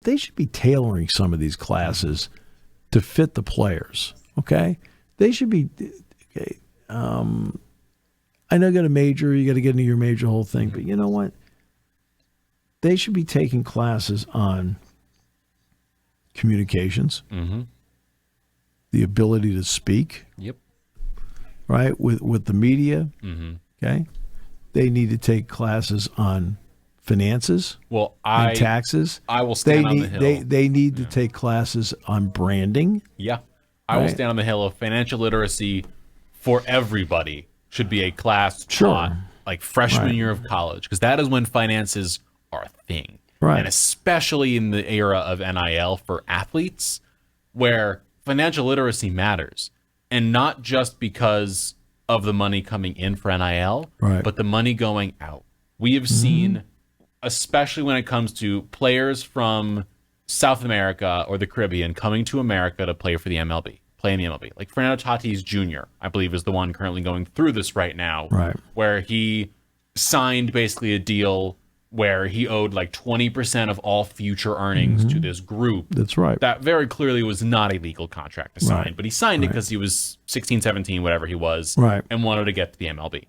they should be tailoring some of these classes to fit the players. Okay, they should be. Okay, I know you got a major, you got to get into your major whole thing, but you know what? They should be taking classes on communications, the ability to speak. Yep. Right, with the media. Okay, they need to take classes on finances. And taxes. I will stand on the hill. They need to take classes on branding. Yeah, I will stand on the hill of financial literacy for everybody. Should be a class taught like freshman year of college, because that is when finances are a thing. Right. And especially in the era of NIL for athletes, where financial literacy matters. And not just because of the money coming in for NIL, but the money going out. We have seen, especially when it comes to players from South America or the Caribbean coming to America to play for the MLB. Play in the MLB. Like Fernando Tatis Jr., I believe, is the one currently going through this right now, where he signed basically a deal where he owed like 20% of all future earnings to this group. That's right. That very clearly was not a legal contract to sign, but he signed it because he was 16, 17, whatever he was, and wanted to get to the MLB.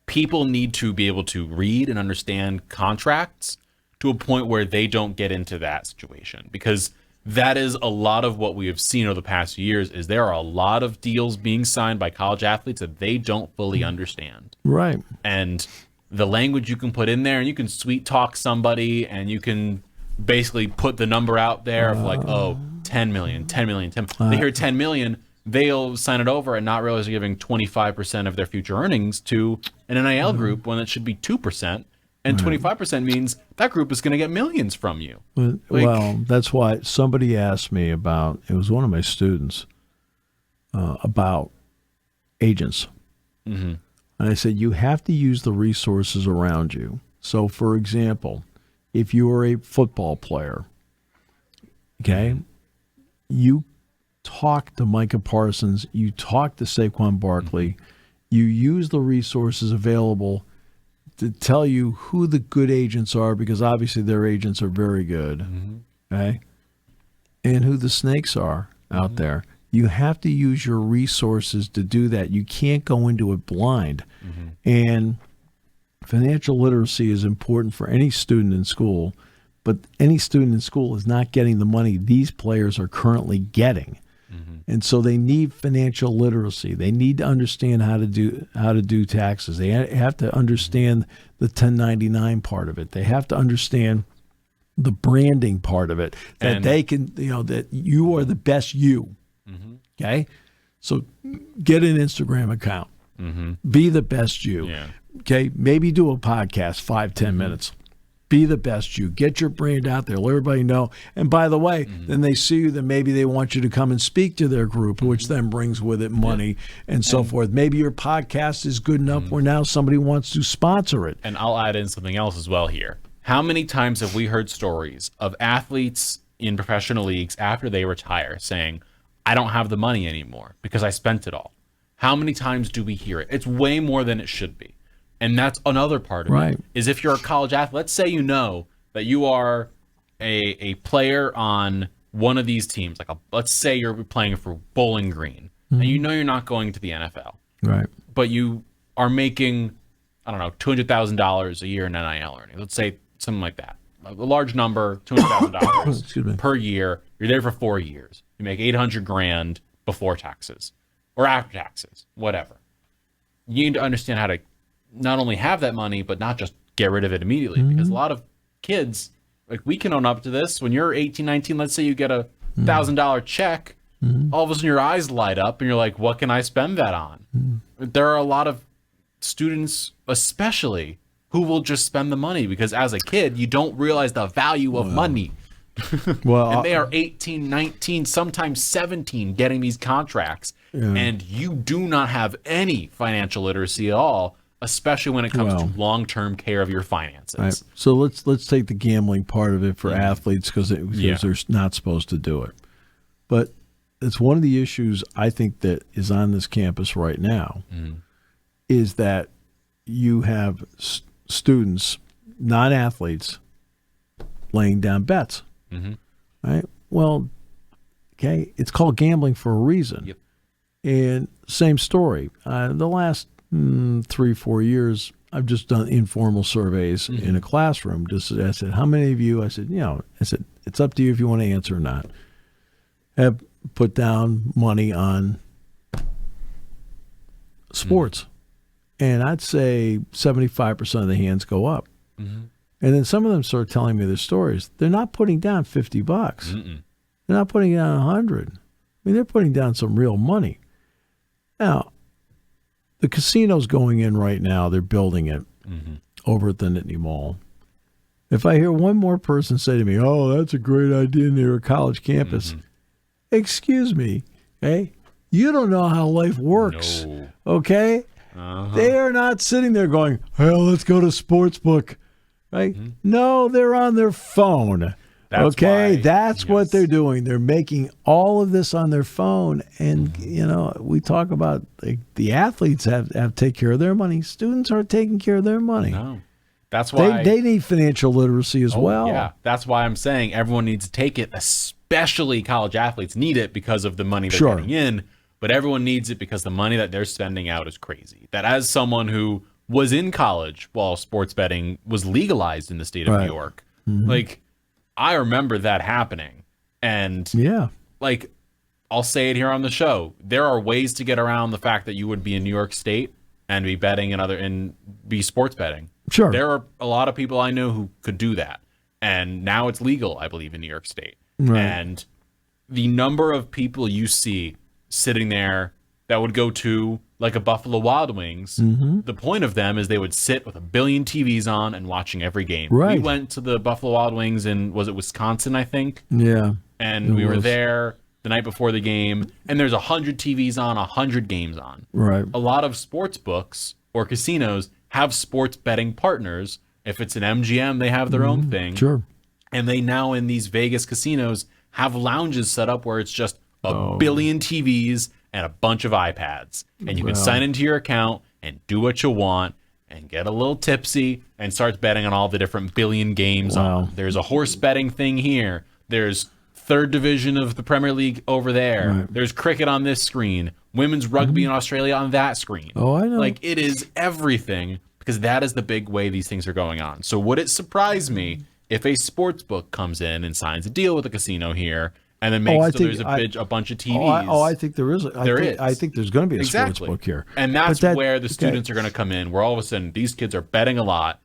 People need to be able to read and understand contracts to a point where they don't get into that situation, because that is a lot of what we have seen over the past few years. Is there are a lot of deals being signed by college athletes that they don't fully understand. Right. And the language you can put in there, and you can sweet talk somebody, and you can basically put the number out there of like, 10 million. They hear 10 million, they'll sign it over and not realize they're giving 25% of their future earnings to an NIL group when it should be 2%. And 25% means that group is going to get millions from you. Well, that's why somebody asked me about, it was one of my students, about agents. And I said, you have to use the resources around you. So, for example, if you are a football player, okay, you talk to Micah Parsons, you talk to Saquon Barkley, you use the resources available to tell you who the good agents are, because obviously their agents are very good, okay? And who the snakes are out there. You have to use your resources to do that. You can't go into it blind. And financial literacy is important for any student in school, but any student in school is not getting the money these players are currently getting. And so they need financial literacy. They need to understand how to do taxes. They have to understand the 1099 part of it. They have to understand the branding part of it. That they can, that you are the best you. Okay? So get an Instagram account. Be the best you. Okay? Maybe do a podcast, 5-10 minutes. Be the best you. Get your brand out there. Let everybody know. And by the way, then they see you, then maybe they want you to come and speak to their group, which then brings with it money and so forth. Maybe your podcast is good enough where now somebody wants to sponsor it. And I'll add in something else as well here. How many times have we heard stories of athletes in professional leagues after they retire saying, I don't have the money anymore because I spent it all? How many times do we hear it? It's way more than it should be. And that's another part of it, is if you're a college athlete, let's say you know that you are a player on one of these teams, like let's say you're playing for Bowling Green, and you know you're not going to the NFL, but you are making, I don't know, $200,000 a year in NIL earnings. Let's say something like that, a large number, $200,000 per year. You're there for 4 years. You make $800,000 before taxes or after taxes, whatever. You need to understand how to not only have that money, but not just get rid of it immediately. Because a lot of kids, like we can own up to this. When you're 18, 19, let's say you get a $1,000 check, all of a sudden your eyes light up and you're like, what can I spend that on? There are a lot of students, especially, who will just spend the money because as a kid, you don't realize the value of money. And they are 18, 19, sometimes 17 getting these contracts. And you do not have any financial literacy at all, especially when it comes to long-term care of your finances. Right. So let's take the gambling part of it for athletes because they're not supposed to do it. But it's one of the issues I think that is on this campus right now is that you have students, non-athletes, laying down bets. Right? Well, okay, it's called gambling for a reason. Yep. And same story. The last 3-4 years, I've just done informal surveys in a classroom. I said, how many of you? I said, it's up to you if you want to answer or not. Have put down money on sports. And I'd say 75% of the hands go up. And then some of them start telling me their stories. They're not putting down $50. They're not putting down 100. I mean, they're putting down some real money. Now, the casino's going in right now. They're building it over at the Nittany Mall. If I hear one more person say to me, oh, that's a great idea near a college campus, excuse me, okay? You don't know how life works, okay? They are not sitting there going, well, let's go to Sportsbook, right? No, they're on their phone. That's what they're doing. They're making all of this on their phone. And, we talk about the athletes have to take care of their money. Students aren't taking care of their money. No. That's why they need financial literacy as well. Yeah, that's why I'm saying everyone needs to take it, especially college athletes need it because of the money they're getting in. But everyone needs it because the money that they're spending out is crazy. That as someone who was in college while sports betting was legalized in the state of New York, I remember that happening. And I'll say it here on the show. There are ways to get around the fact that you would be in New York State and be betting and be sports betting. Sure. There are a lot of people I know who could do that. And now it's legal, I believe, in New York State. Right. And the number of people you see sitting there that would go to like a Buffalo Wild Wings, the point of them is they would sit with a billion TVs on and watching every game. Right. We went to the Buffalo Wild Wings in, was it Wisconsin, I think? Yeah. And we were there the night before the game, and there's 100 TVs on, 100 games on. Right. A lot of sports books or casinos have sports betting partners. If it's an MGM, they have their own thing. Sure. And they now in these Vegas casinos have lounges set up where it's just a billion TVs and a bunch of iPads. And you can sign into your account and do what you want and get a little tipsy and start betting on all the different billion games on. There's a horse betting thing here. There's third division of the Premier League over there. Right. There's cricket on this screen. Women's rugby in Australia on that screen. Oh, I know. It is everything because that is the big way these things are going on. So would it surprise me if a sports book comes in and signs a deal with a casino here and then makes there's a bunch of TVs? I think there is. I think there's going to be a sports book here. And that's where the students are going to come in, where all of a sudden these kids are betting a lot.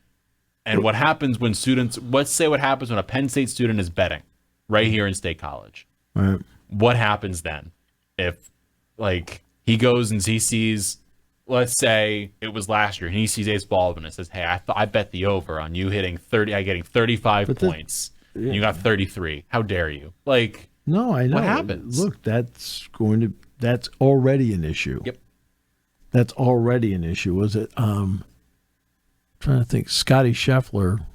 And what happens when students, let's say what happens when a Penn State student is betting right here in State College. Right. What happens then? If, he goes and he sees, let's say it was last year, and he sees Ace Baldwin and says, hey, I bet the over on you getting 35 points. And you got 33. How dare you? No, I know. What happens? Look, that's already an issue. Yep. That's already an issue. Was it, trying to think, Scotty Scheffler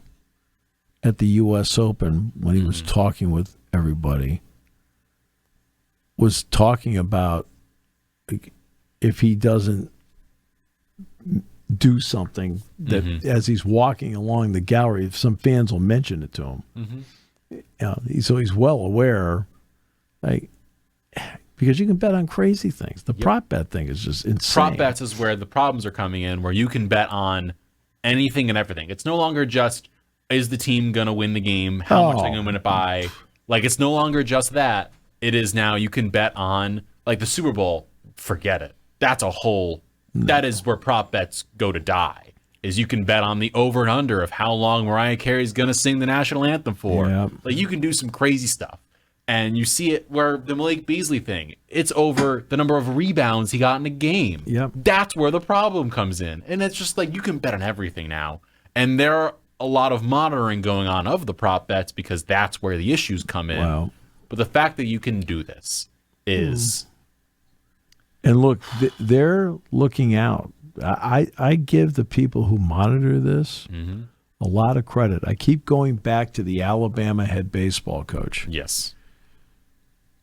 at the U.S. Open when he was talking with everybody was talking about if he doesn't do something that as he's walking along the gallery, if some fans will mention it to him. So he's well aware, because you can bet on crazy things. The prop bet thing is just insane. Prop bets is where the problems are coming in, where you can bet on anything and everything. It's no longer just, is the team going to win the game? How much are they going to win it by? It's no longer just that. It is now you can bet on, the Super Bowl, forget it. That's that is where prop bets go to die, is you can bet on the over and under of how long Mariah Carey's going to sing the national anthem for. Yep. You can do some crazy stuff. And you see it where the Malik Beasley thing, it's over the number of rebounds he got in a game. Yep. That's where the problem comes in. And it's just you can bet on everything now. And there are a lot of monitoring going on of the prop bets because that's where the issues come in. Wow. But the fact that you can do this is... And look, they're looking out. I give the people who monitor this a lot of credit. I keep going back to the Alabama head baseball coach. Yes.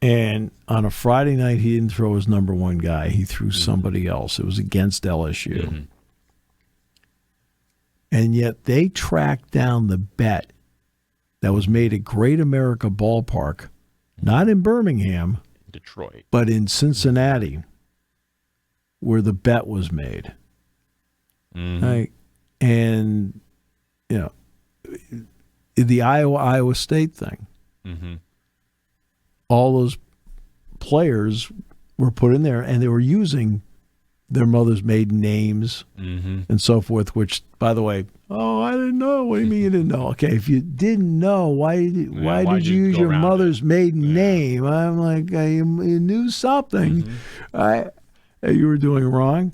And on a Friday night, he didn't throw his number one guy. He threw somebody else. It was against LSU. And yet they tracked down the bet that was made at Great America Ballpark, not in Birmingham, Detroit, but in Cincinnati, where the bet was made. Right? And, you know, the Iowa State thing. All those players were put in there, and they were using their mother's maiden names and so forth, which, by the way, I didn't know. What do you mean you didn't know? Okay, if you didn't know, why did you use your mother's maiden name? I'm like, you knew something you were doing wrong.